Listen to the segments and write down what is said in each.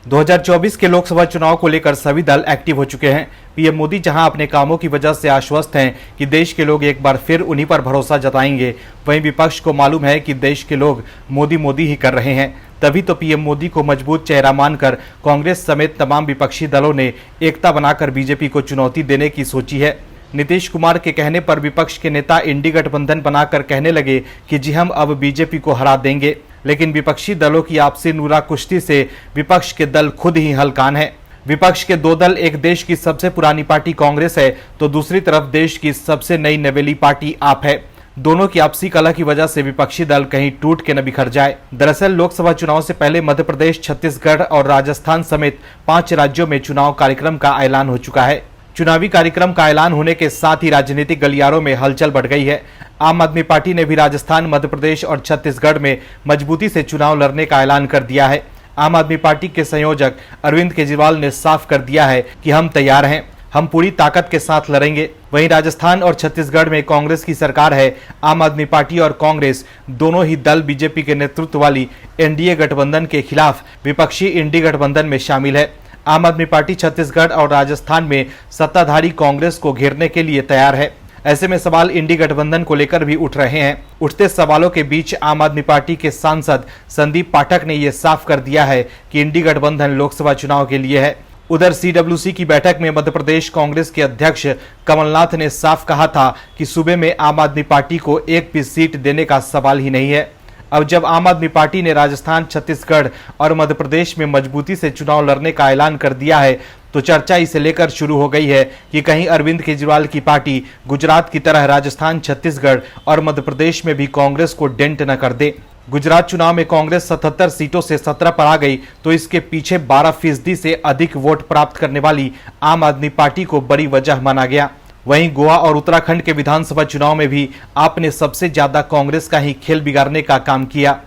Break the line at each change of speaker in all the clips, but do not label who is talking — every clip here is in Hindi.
2024 के लोकसभा चुनाव को लेकर सभी दल एक्टिव हो चुके हैं। पीएम मोदी जहां अपने कामों की वजह से आश्वस्त हैं कि देश के लोग एक बार फिर उन्हीं पर भरोसा जताएंगे, वहीं विपक्ष को मालूम है कि देश के लोग मोदी मोदी ही कर रहे हैं। तभी तो पीएम मोदी को मजबूत चेहरा मानकर कांग्रेस समेत तमाम विपक्षी दलों ने एकता बनाकर बीजेपी को चुनौती देने की सोची है। नीतीश कुमार के कहने पर विपक्ष के नेता इंडी गठबंधन बनाकर कहने लगे कि जी हम अब बीजेपी को हरा देंगे, लेकिन विपक्षी दलों की आपसी नूरा कुश्ती से विपक्ष के दल खुद ही हलकान हैं। विपक्ष के दो दल, एक देश की सबसे पुरानी पार्टी कांग्रेस है तो दूसरी तरफ देश की सबसे नई नवेली पार्टी आप है। दोनों की आपसी कलह की वजह से विपक्षी दल कहीं टूट के न बिखर जाए। दरअसल लोकसभा चुनाव से पहले मध्य प्रदेश, छत्तीसगढ़ और राजस्थान समेत 5 राज्यों में चुनाव कार्यक्रम का ऐलान हो चुका है। चुनावी कार्यक्रम का ऐलान होने के साथ ही राजनीतिक गलियारों में हलचल बढ़ गई है। आम आदमी पार्टी ने भी राजस्थान, मध्य प्रदेश और छत्तीसगढ़ में मजबूती से चुनाव लड़ने का ऐलान कर दिया है। आम आदमी पार्टी के संयोजक अरविंद केजरीवाल ने साफ कर दिया है कि हम तैयार हैं, हम पूरी ताकत के साथ लड़ेंगे। वहीं राजस्थान और छत्तीसगढ़ में कांग्रेस की सरकार है। आम आदमी पार्टी और कांग्रेस दोनों ही दल बीजेपी के नेतृत्व वाली एनडीए गठबंधन के खिलाफ विपक्षी इंडी गठबंधन में शामिल है। आम आदमी पार्टी छत्तीसगढ़ और राजस्थान में सत्ताधारी कांग्रेस को घेरने के लिए तैयार है। ऐसे में सवाल इंडी गठबंधन को लेकर भी उठ रहे हैं। उठते सवालों के बीच आम आदमी पार्टी के सांसद संदीप पाठक ने यह साफ कर दिया है कि इंडी गठबंधन लोकसभा चुनाव के लिए है। उधर सीडब्ल्यूसी की बैठक में मध्य प्रदेश कांग्रेस के अध्यक्ष कमलनाथ ने साफ कहा था कि सूबे में आम आदमी पार्टी को एक भी सीट देने का सवाल ही नहीं है। अब जब आम आदमी पार्टी ने राजस्थान, छत्तीसगढ़ और मध्य प्रदेश में मजबूती से चुनाव लड़ने का ऐलान कर दिया है तो चर्चा इसे लेकर शुरू हो गई है कि कहीं अरविंद केजरीवाल की पार्टी गुजरात की तरह राजस्थान, छत्तीसगढ़ और मध्य प्रदेश में भी कांग्रेस को डेंट न कर दे। गुजरात चुनाव में कांग्रेस 77 सीटों से 17 पर आ गई तो इसके पीछे 12% से अधिक वोट प्राप्त करने वाली आम आदमी पार्टी को बड़ी वजह माना गया। वहीं गोवा और उत्तराखंड के विधानसभा चुनाव में भी आपने सबसे ज्यादा कांग्रेस का ही खेल बिगाड़ने का काम किया।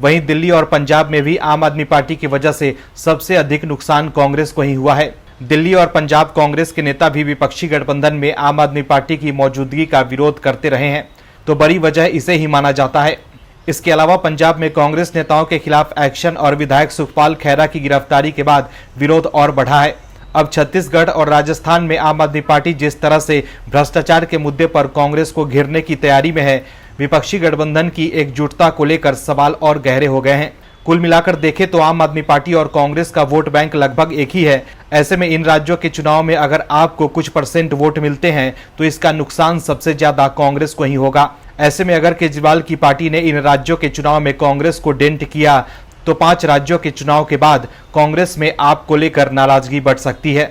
वहीं दिल्ली और पंजाब में भी आम आदमी पार्टी की वजह से सबसे अधिक नुकसान कांग्रेस को ही हुआ है। दिल्ली और पंजाब कांग्रेस के नेता भी विपक्षी गठबंधन में आम आदमी पार्टी की मौजूदगी का विरोध करते रहे हैं, तो बड़ी वजह इसे ही माना जाता है। इसके अलावा पंजाब में कांग्रेस नेताओं के खिलाफ एक्शन और विधायक सुखपाल खैरा की गिरफ्तारी के बाद विरोध और बढ़ा है। अब छत्तीसगढ़ और राजस्थान में आम आदमी पार्टी जिस तरह से भ्रष्टाचार के मुद्दे पर कांग्रेस को घेरने की तैयारी में है, विपक्षी गठबंधन की एकजुटता को लेकर सवाल और गहरे हो गए हैं। कुल मिलाकर देखें तो आम आदमी पार्टी और कांग्रेस का वोट बैंक लगभग एक ही है। ऐसे में इन राज्यों के चुनाव में अगर आपको कुछ % वोट मिलते हैं तो इसका नुकसान सबसे ज्यादा कांग्रेस को ही होगा। ऐसे में अगर केजरीवाल की पार्टी ने इन राज्यों के चुनाव में कांग्रेस को डेंट किया तो 5 राज्यों के चुनाव के बाद कांग्रेस में आप को लेकर नाराजगी बढ़ सकती है।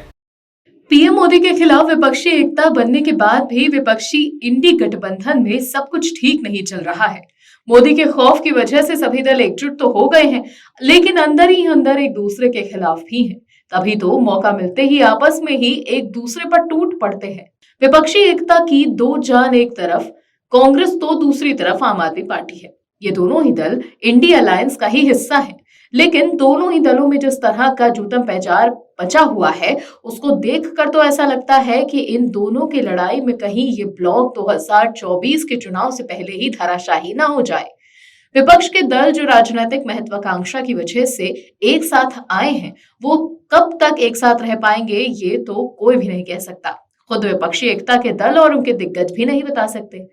पीएम मोदी के खिलाफ विपक्षी एकता बनने के बाद भी विपक्षी इंडी गठबंधन में सब कुछ ठीक नहीं चल रहा है। मोदी के खौफ की वजह से सभी दल एकजुट तो हो गए हैं, लेकिन अंदर ही अंदर एक दूसरे के खिलाफ भी हैं। तभी तो मौका मिलते ही आपस में ही एक दूसरे पर टूट पड़ते हैं। विपक्षी एकता की दो जान एक तरफ कांग्रेस तो दूसरी तरफ आम आदमी पार्टी है। ये दोनों ही दल इंडी अलायंस का ही हिस्सा है, लेकिन दोनों ही दलों में जिस तरह का जूतम पैजार बचा हुआ है उसको देखकर तो ऐसा लगता है कि इन दोनों की लड़ाई में कहीं ये ब्लॉक 2024 के चुनाव से पहले ही धराशाही ना हो जाए। विपक्ष के दल जो राजनीतिक महत्वाकांक्षा की वजह से एक साथ आए हैं, वो कब तक एक साथ रह पाएंगे ये तो कोई भी नहीं कह सकता। खुद विपक्षी एकता के दल और उनके दिग्गज भी नहीं बता सकते।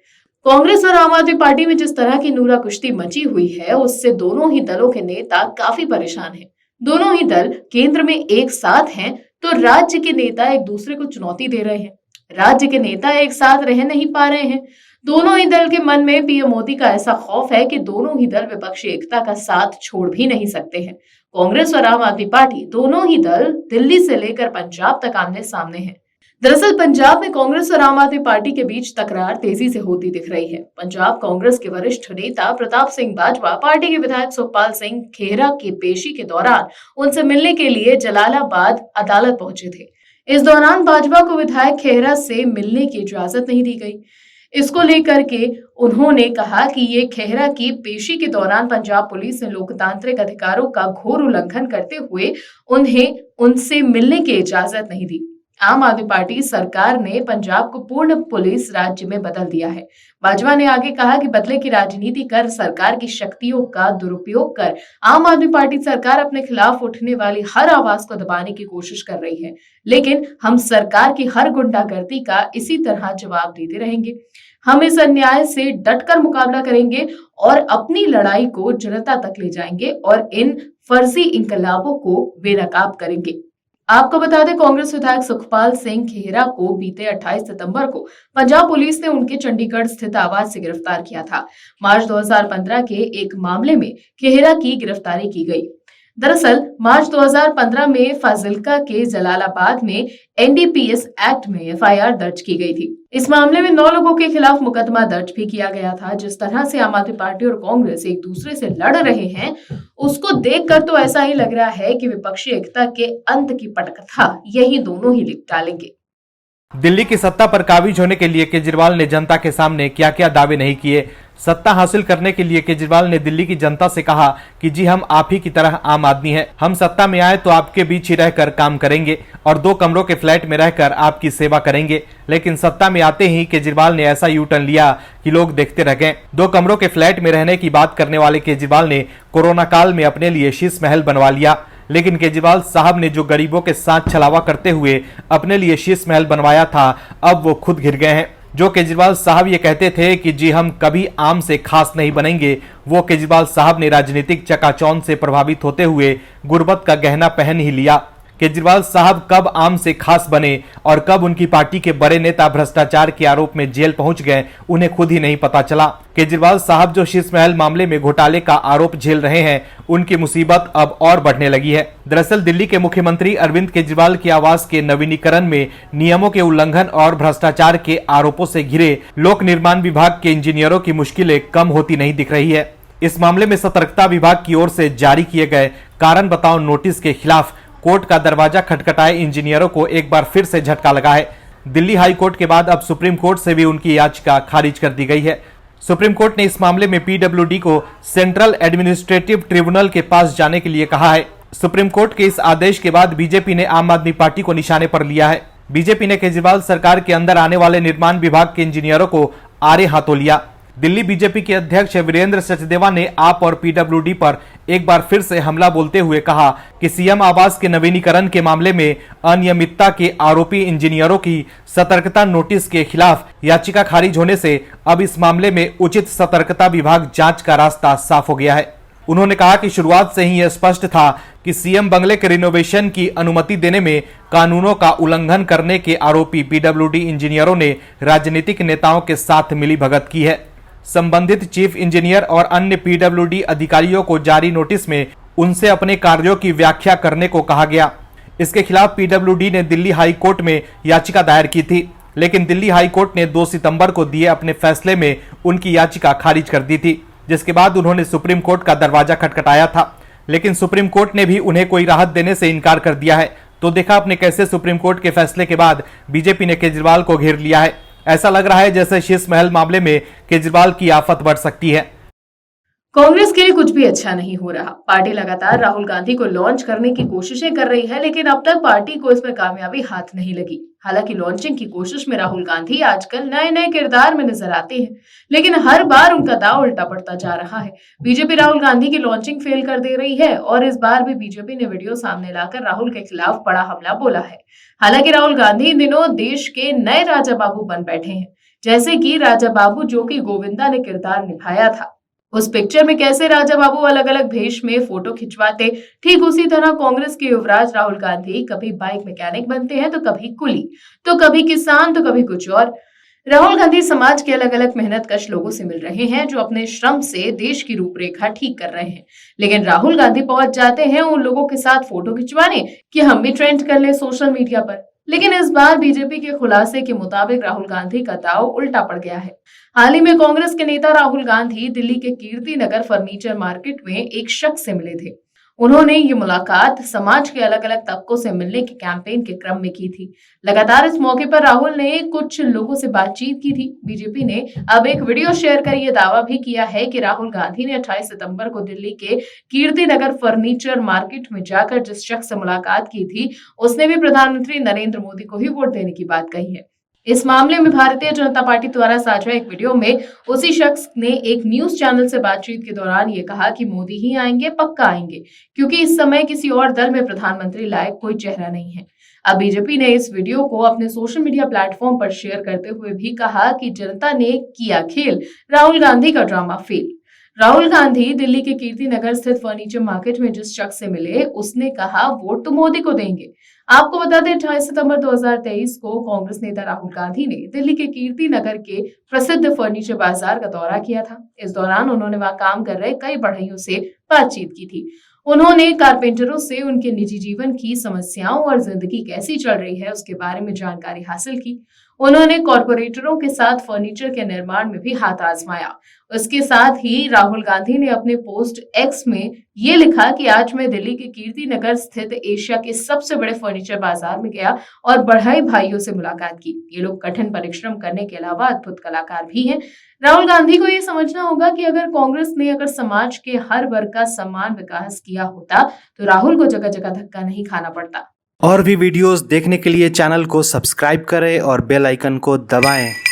कांग्रेस और आम आदमी पार्टी में जिस तरह की नूरा कुश्ती मची हुई है उससे दोनों ही दलों के नेता काफी परेशान हैं। दोनों ही दल केंद्र में एक साथ हैं तो राज्य के नेता एक दूसरे को चुनौती दे रहे हैं। राज्य के नेता एक साथ रह नहीं पा रहे हैं। दोनों ही दल के मन में पीएम मोदी का ऐसा खौफ है कि दोनों ही दल विपक्षी एकता का साथ छोड़ भी नहीं सकते हैं। कांग्रेस और आम आदमी पार्टी दोनों ही दल दिल्ली से लेकर पंजाब तक आमने सामने हैं। दरअसल पंजाब में कांग्रेस और आम आदमी पार्टी के बीच तकरार तेजी से होती दिख रही है। पंजाब कांग्रेस के वरिष्ठ नेता प्रताप सिंह बाजवा पार्टी के विधायक सुखपाल सिंह खेहरा की पेशी के दौरान उनसे मिलने के लिए जलालाबाद अदालत पहुंचे थे। इस दौरान बाजवा को विधायक खेहरा से मिलने की इजाजत नहीं दी गई। इसको लेकर के उन्होंने कहा कि ये खेहरा की पेशी के दौरान पंजाब पुलिस ने लोकतांत्रिक अधिकारों का घोर उल्लंघन करते हुए उन्हें उनसे मिलने की इजाजत नहीं दी। आम आदमी पार्टी सरकार ने पंजाब को पूर्ण पुलिस राज्य में बदल दिया है। बाजवा ने आगे कहा कि बदले की राजनीति कर सरकार की शक्तियों का दुरुपयोग कर आम आदमी पार्टी सरकार अपने खिलाफ उठने वाली हर आवाज को दबाने की कोशिश कर रही है, लेकिन हम सरकार की हर गुंडागर्दी का इसी तरह जवाब देते रहेंगे। हम इस अन्याय से डटकर मुकाबला करेंगे और अपनी लड़ाई को जनता तक ले जाएंगे और इन फर्जी इनकलाबों को बेनकाब करेंगे। आपको बता दें, कांग्रेस विधायक सुखपाल सिंह खेहरा को बीते 28 सितंबर को पंजाब पुलिस ने उनके चंडीगढ़ स्थित आवास से गिरफ्तार किया था। मार्च 2015 के एक मामले में खेहरा की गिरफ्तारी की गई। दरअसल मार्च 2015 में फाजिल्का के जलालाबाद में एनडीपीएस एक्ट में एफआईआर दर्ज की गई थी। इस मामले में 9 लोगों के खिलाफ मुकदमा दर्ज भी किया गया था। जिस तरह से आम आदमी पार्टी और कांग्रेस एक दूसरे से लड़ रहे हैं, उसको देखकर तो ऐसा ही लग रहा है कि विपक्षी एकता के अंत की पटकथा यही दोनों ही लिख डालेंगे।
दिल्ली की सत्ता पर काबिज होने के लिए केजरीवाल ने जनता के सामने क्या क्या दावे नहीं किए। सत्ता हासिल करने के लिए केजरीवाल ने दिल्ली की जनता से कहा कि जी हम आप ही की तरह आम आदमी हैं, हम सत्ता में आए तो आपके बीच ही रहकर काम करेंगे और 2 कमरों के फ्लैट में रहकर आपकी सेवा करेंगे। लेकिन सत्ता में आते ही केजरीवाल ने ऐसा यू टर्न लिया कि लोग देखते रह गए। 2 कमरों के फ्लैट में रहने की बात करने वाले केजरीवाल ने कोरोना काल में अपने लिए शीश महल बनवा लिया। लेकिन केजरीवाल साहब ने जो गरीबों के साथ छलावा करते हुए अपने लिए शीश महल बनवाया था, अब वो खुद घिर गए हैं। जो केजरीवाल साहब ये कहते थे कि जी हम कभी आम से खास नहीं बनेंगे, वो केजरीवाल साहब ने राजनीतिक चकाचौंध से प्रभावित होते हुए गुर्बत का गहना पहन ही लिया। केजरीवाल साहब कब आम से खास बने और कब उनकी पार्टी के बड़े नेता भ्रष्टाचार के आरोप में जेल पहुंच गए, उन्हें खुद ही नहीं पता चला। केजरीवाल साहब जो शीश महल मामले में घोटाले का आरोप झेल रहे हैं, उनकी मुसीबत अब और बढ़ने लगी है। दरअसल दिल्ली के मुख्यमंत्री अरविंद केजरीवाल के आवास के नवीनीकरण में नियमों के उल्लंघन और भ्रष्टाचार के आरोपों से घिरे लोक निर्माण विभाग के इंजीनियरों की मुश्किलें कम होती नहीं दिख रही है। इस मामले में सतर्कता विभाग की ओर से जारी किए गए कारण बताओ नोटिस के खिलाफ कोर्ट का दरवाजा खटखटाए इंजीनियरों को एक बार फिर से झटका लगा है। दिल्ली हाई कोर्ट के बाद अब सुप्रीम कोर्ट से भी उनकी याचिका खारिज कर दी गई है। सुप्रीम कोर्ट ने इस मामले में पीडब्ल्यूडी को सेंट्रल एडमिनिस्ट्रेटिव ट्रिब्यूनल के पास जाने के लिए कहा है। सुप्रीम कोर्ट के इस आदेश के बाद बीजेपी ने आम आदमी पार्टी को निशाने पर लिया है। बीजेपी ने केजरीवाल सरकार के अंदर आने वाले निर्माण विभाग के इंजीनियरों को आड़े हाथों लिया। दिल्ली बीजेपी के अध्यक्ष वीरेंद्र सचदेवा ने आप और पीडब्ल्यूडी पर एक बार फिर से हमला बोलते हुए कहा कि सीएम आवास के नवीनीकरण के मामले में अनियमितता के आरोपी इंजीनियरों की सतर्कता नोटिस के खिलाफ याचिका खारिज होने से अब इस मामले में उचित सतर्कता विभाग जांच का रास्ता साफ हो गया है। उन्होंने कहा कि शुरुआत से ही यह स्पष्ट था कि सीएम बंगले के रिनोवेशन की अनुमति देने में कानूनों का उल्लंघन करने के आरोपी पीडब्ल्यूडी इंजीनियरों ने राजनीतिक नेताओं के साथ मिलीभगत की है। संबंधित चीफ इंजीनियर और अन्य पीडब्ल्यूडी अधिकारियों को जारी नोटिस में उनसे अपने कार्यों की व्याख्या करने को कहा गया। इसके खिलाफ पीडब्ल्यूडी ने दिल्ली हाई कोर्ट में याचिका दायर की थी, लेकिन दिल्ली हाई कोर्ट ने 2 सितंबर को दिए अपने फैसले में उनकी याचिका खारिज कर दी थी, जिसके बाद उन्होंने सुप्रीम कोर्ट का दरवाजा खटखटाया था। लेकिन सुप्रीम कोर्ट ने भी उन्हें कोई राहत देने से इनकार कर दिया है। तो देखा आपने कैसे सुप्रीम कोर्ट के फैसले के बाद बीजेपी ने केजरीवाल को घेर लिया है। ऐसा लग रहा है जैसे शीश महल मामले में केजरीवाल की आफत बढ़ सकती है।
कांग्रेस के लिए कुछ भी अच्छा नहीं हो रहा। पार्टी लगातार राहुल गांधी को लॉन्च करने की कोशिशें कर रही है, लेकिन अब तक पार्टी को इसमें कामयाबी हाथ नहीं लगी। हालांकि लॉन्चिंग की कोशिश में राहुल गांधी आजकल नए नए किरदार में नजर आते हैं, लेकिन हर बार उनका दांव उल्टा पड़ता जा रहा है। बीजेपी राहुल गांधी की लॉन्चिंग फेल कर दे रही है और इस बार भी बीजेपी ने वीडियो सामने लाकर राहुल के खिलाफ बड़ा हमला बोला है। हालांकि राहुल गांधी इन दिनों देश के नए राजा बाबू बन बैठे हैं, जैसे कि राजा बाबू जो कि गोविंदा ने किरदार निभाया था। उस पिक्चर में कैसे राजा बाबू अलग अलग भेष में फोटो खिंचवाते, ठीक उसी तरह कांग्रेस के युवराज राहुल गांधी कभी बाइक मैकेनिक बनते हैं, तो कभी कुली, तो कभी किसान, तो कभी कुछ और। राहुल गांधी समाज के अलग अलग मेहनतकश लोगों से मिल रहे हैं जो अपने श्रम से देश की रूपरेखा ठीक कर रहे हैं, लेकिन राहुल गांधी पहुंच जाते हैं उन लोगों के साथ फोटो खिंचवाने कि हम भी ट्रेंड कर ले सोशल मीडिया पर। लेकिन इस बार बीजेपी के खुलासे के मुताबिक राहुल गांधी का दांव उल्टा पड़ गया है। हाल ही में कांग्रेस के नेता राहुल गांधी दिल्ली के कीर्ति नगर फर्नीचर मार्केट में एक शख्स से मिले थे। उन्होंने ये मुलाकात समाज के अलग अलग तबकों से मिलने के कैंपेन के क्रम में की थी। लगातार इस मौके पर राहुल ने कुछ लोगों से बातचीत की थी। बीजेपी ने अब एक वीडियो शेयर कर यह दावा भी किया है कि राहुल गांधी ने 28 सितंबर को दिल्ली के कीर्ति नगर फर्नीचर मार्केट में जाकर जिस शख्स से मुलाकात की थी, उसने भी प्रधानमंत्री नरेंद्र मोदी को ही वोट देने की बात कही है। इस मामले में भारतीय जनता पार्टी द्वारा साझा एक वीडियो में उसी शख्स ने एक न्यूज चैनल से बातचीत के दौरान ये कहा कि मोदी ही आएंगे, पक्का आएंगे, क्योंकि इस समय किसी और दल में प्रधानमंत्री लायक कोई चेहरा नहीं है। अब बीजेपी ने इस वीडियो को अपने सोशल मीडिया प्लेटफॉर्म पर शेयर करते हुए भी कहा कि जनता ने किया खेल, राहुल गांधी का ड्रामा फेल। राहुल गांधी दिल्ली के कीर्ति नगर स्थित फर्नीचर मार्केट में जिस शख्स से मिले, उसने कहा वोट तो मोदी को देंगे। आपको बता दें 28 सितंबर 2023 को कांग्रेस नेता राहुल गांधी ने दिल्ली के कीर्ति नगर के प्रसिद्ध फर्नीचर बाजार का दौरा किया था। इस दौरान उन्होंने वहां काम कर रहे कई बढ़इयों से बातचीत की थी। उन्होंने कारपेंटरों से उनके निजी जीवन की समस्याओं और जिंदगी कैसी चल रही है उसके बारे में जानकारी हासिल की। उन्होंने कॉरपोरेटरों के साथ फर्नीचर के निर्माण में भी हाथ आजमाया। उसके साथ ही राहुल गांधी ने अपने पोस्ट एक्स में ये लिखा कि आज मैं दिल्ली के कीर्ति नगर स्थित एशिया के सबसे बड़े फर्नीचर बाजार में गया और बढ़ई भाइयों से मुलाकात की। ये लोग कठिन परिश्रम करने के अलावा अद्भुत कलाकार भी हैं। राहुल गांधी को ये समझना होगा कि अगर कांग्रेस ने समाज के हर वर्ग का समान विकास किया होता तो राहुल को जगह जगह धक्का नहीं खाना पड़ता।
और भी वीडियोस देखने के लिए चैनल को सब्सक्राइब करें और बेल आइकन को दबाएं।